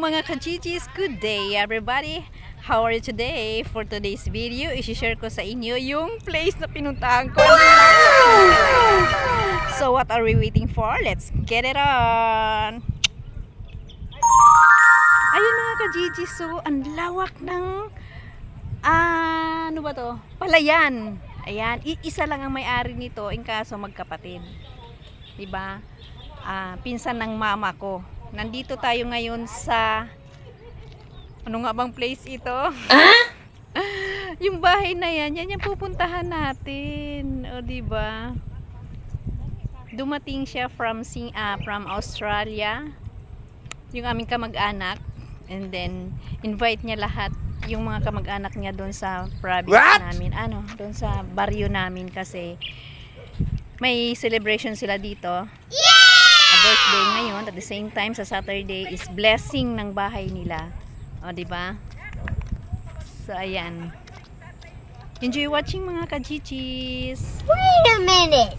mga ka-GGs, good day everybody. How are you today? For today's video, i-share ko sa inyo yung place na pinuntahan ko. So what are we waiting for? Let's get it on. Ayun mga ka-GGs, so ang lawak ng ano ba to? Palayan. Ayan, isa lang ang may-ari nito, in kaso magkapatid. Diba? Pinsan ng mama ko. Nandito tayo ngayon sa ano nga bang place ito? Yung bahay na yan yung pupuntahan natin. O diba? Dumating siya from Australia. Yung aming kamag-anak, and then invite niya lahat yung mga kamag-anak niya doon sa province namin. Doon sa baryo namin kasi may celebration sila dito. A birthday ngayon, at the same time sa Saturday is blessing ng bahay nila. O diba? So ayan. Enjoy watching mga ka-GGs. Wait a minute.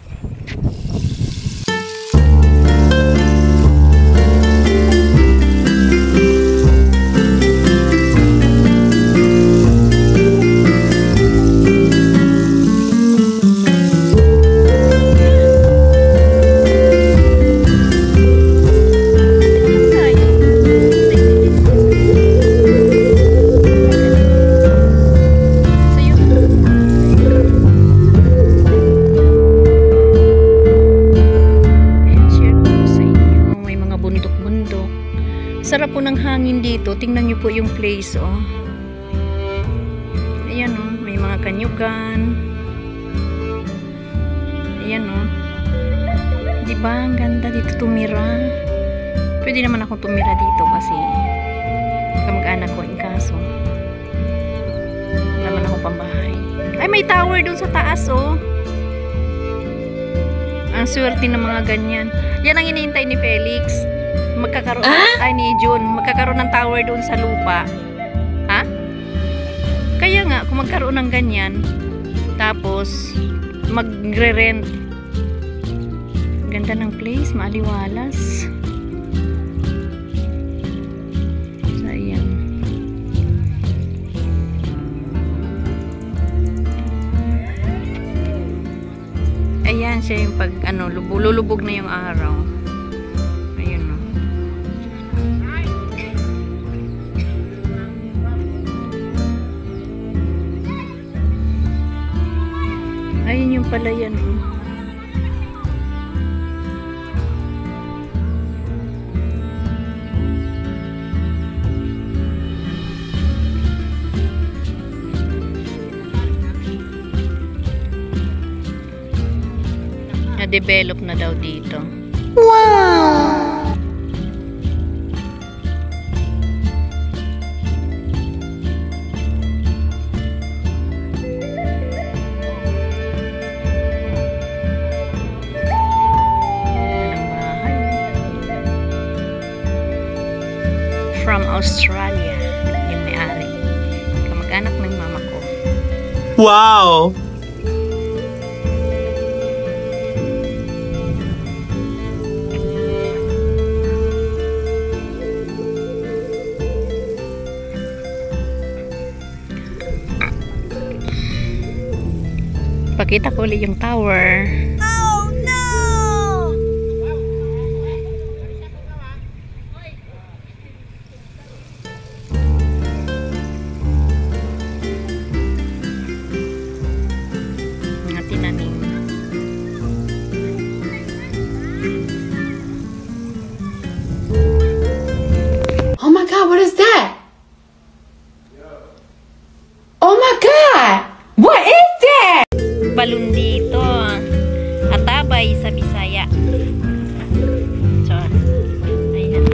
Sarap po ng hangin dito. Tingnan niyo po yung place, oh. Ayan, oh. May mga kanyugan. Ayan, oh. Diba? Ang ganda dito tumira. Pwede naman ako tumira dito kasi kamag-anak ko in kaso. Wala naman ako pambahay. Ay, may tower dun sa taas, oh. Ang swerte ng mga ganyan. Yan ang iniintay ni Felix. Magkakaroon ni June, magkakaroon ng tower doon sa lupa. Ha? Kaya nga kung magkaroon ng ganyan, tapos magre-rent. Ganda ng place, maaliwalas. So ayan. Ayan siya yung pag lulubog na yung araw. Ayun yung palayan, oh. Na-develop na daw dito. Wow! From Australia, yung may-ari. Kamag-anak ng mama ko. Wow! Pakita ko ulit yung tower. Oh my God, what is that? Oh my God! What is that? Balon dito. Atabay sa Bisaya. So, ayan.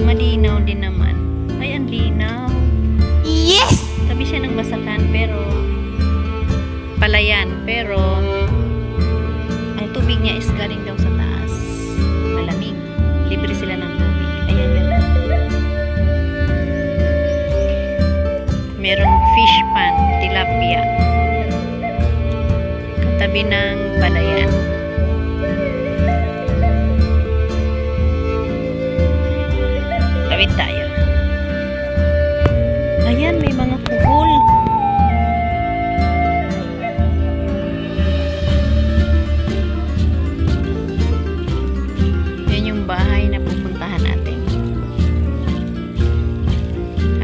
Malinaw din naman. Ay, ang linaw. Yes! Tabi siya ng basakan, pero palayan. Pero ang tubig niya is galing daw sa taas. Malamig. Libre sila ng tubig. Ayan yun. Meron fish pan, tilapia. Katabi ng palayan.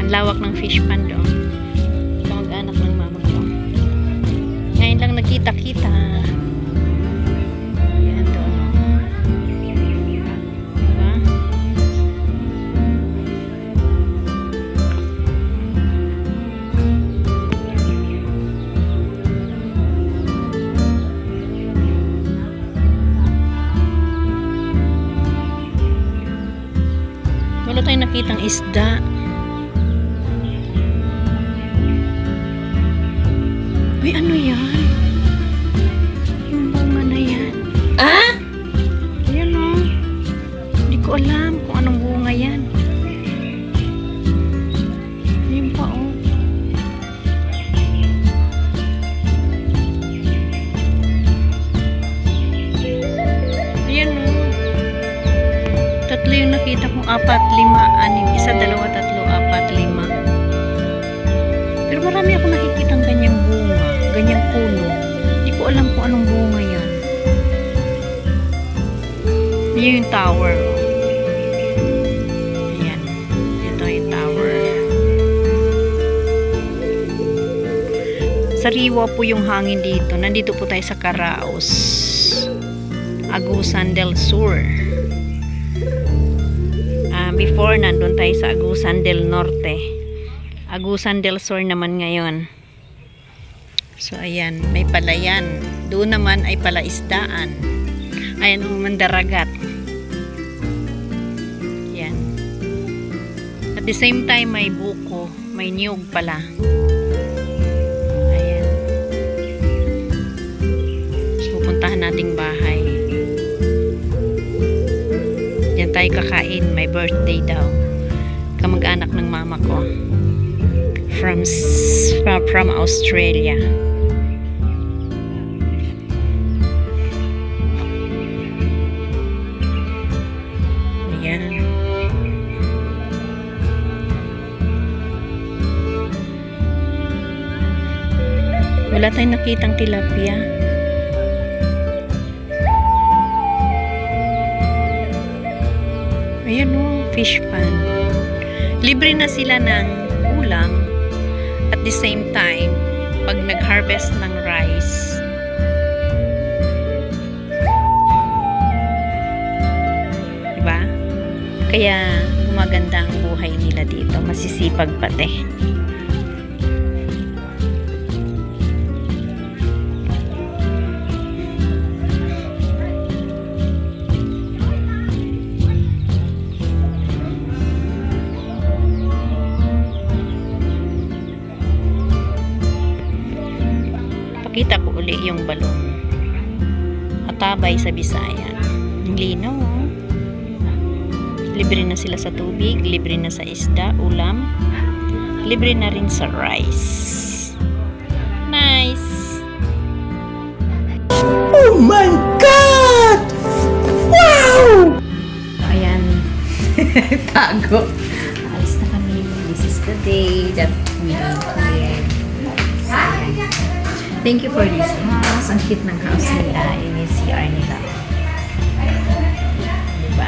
Ang lawak ng fish pond doon. Kamag-anak ng mama ko. Ngayon lang nagkita-kita. Yan doon. Diba? Wala tayong nakitang isda. Uy, ano yan? Yung bunga na yan. Ah? Yan o. Hindi ko alam kung anong bunga yan. Yan pa o. Yan o. Tatlo yung nakita kong 4, 5, 6. 1, 2, 3, 4, 5. Pero marami ako nakikitang ganyang bunga. Ganyang puno. Hindi ko alam kung anong bunga yan. Yan yung tower. Ayan. Ito yung tower. Sariwa po yung hangin dito. Nandito po tayo sa Caraos. Agusan del Sur. Before, nandun tayo sa Agusan del Norte. Agusan del Sur naman ngayon. So, ayan. May palayan. Doon naman ay palaisdaan. Ayan, mandaragat. Ayan. At the same time, may buko. May niyog pala. Ayan. So, pupuntahan nating bahay. Diyan tayo kakain. May birthday daw. Kamag-anak ng mama ko. From Australia. Ayan. Wala tayong nakitang tilapia. Ayan o, fish pond. Libre na sila ng ulam. At the same time, pag nag-harvest ng rice, diba? Kaya gumaganda ang buhay nila dito. Masisipag pati. Pakita ko uli yung balon. Atabay sa Bisaya. Ang linaw. Libre na sila sa tubig, libre na sa isda, ulam, libre na rin sa rice. Nice! Oh my God! Wow! Ayan. Tago. Alis na kami. This is the day that we create. Thank you for this house. Ang cute ng house nila. Yung CR nila. Diba?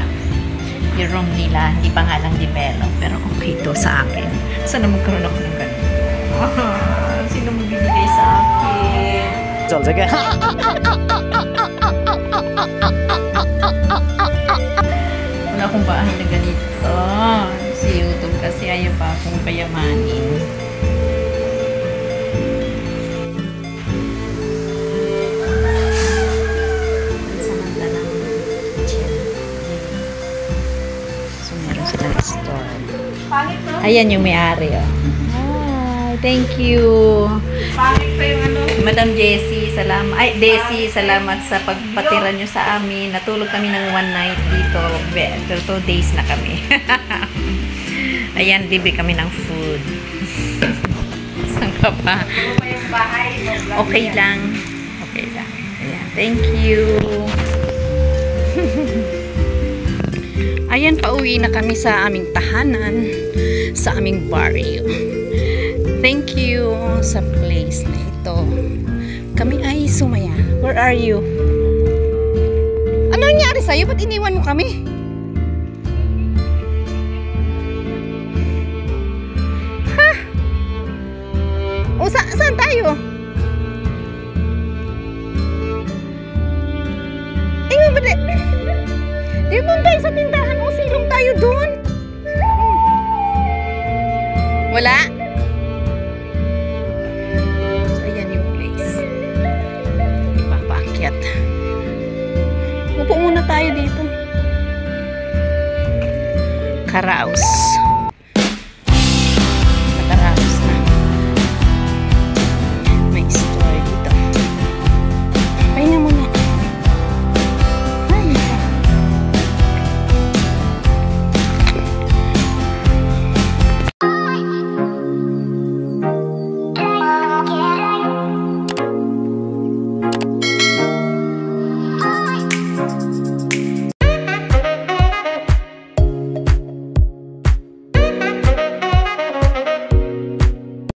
Yung room nila, hindi pa nga lang develop. Pero okay to sa akin. Sana magkaroon ako ng ganun. Sino magbibigay sa akin? चल सके Wala akong bahay na ganito. Si YouTube kasi ayaw pa akong payamanin. Ayan yung may-ari, oh. Hi, thank you. Pangit pa yung ano. Madam Jessie, salamat. Ay, Desi, salamat sa pagpatira nyo sa amin. Natulog kami ng 1 night dito. Pero 2 days na kami. Ayan, libre kami ng food. Saan ka pa? Okay lang. Okay lang. Ayan, thank you. Ayan, pauwi na kami sa aming tahanan, sa aming barrio. Thank you sa place na ito. Kami ay sumaya. Where are you? Ano nangyari sa'yo? Ba't iniwan mo kami? Wala? So, ayan yung place. Papaakyat. Upo muna tayo dito. Karaos.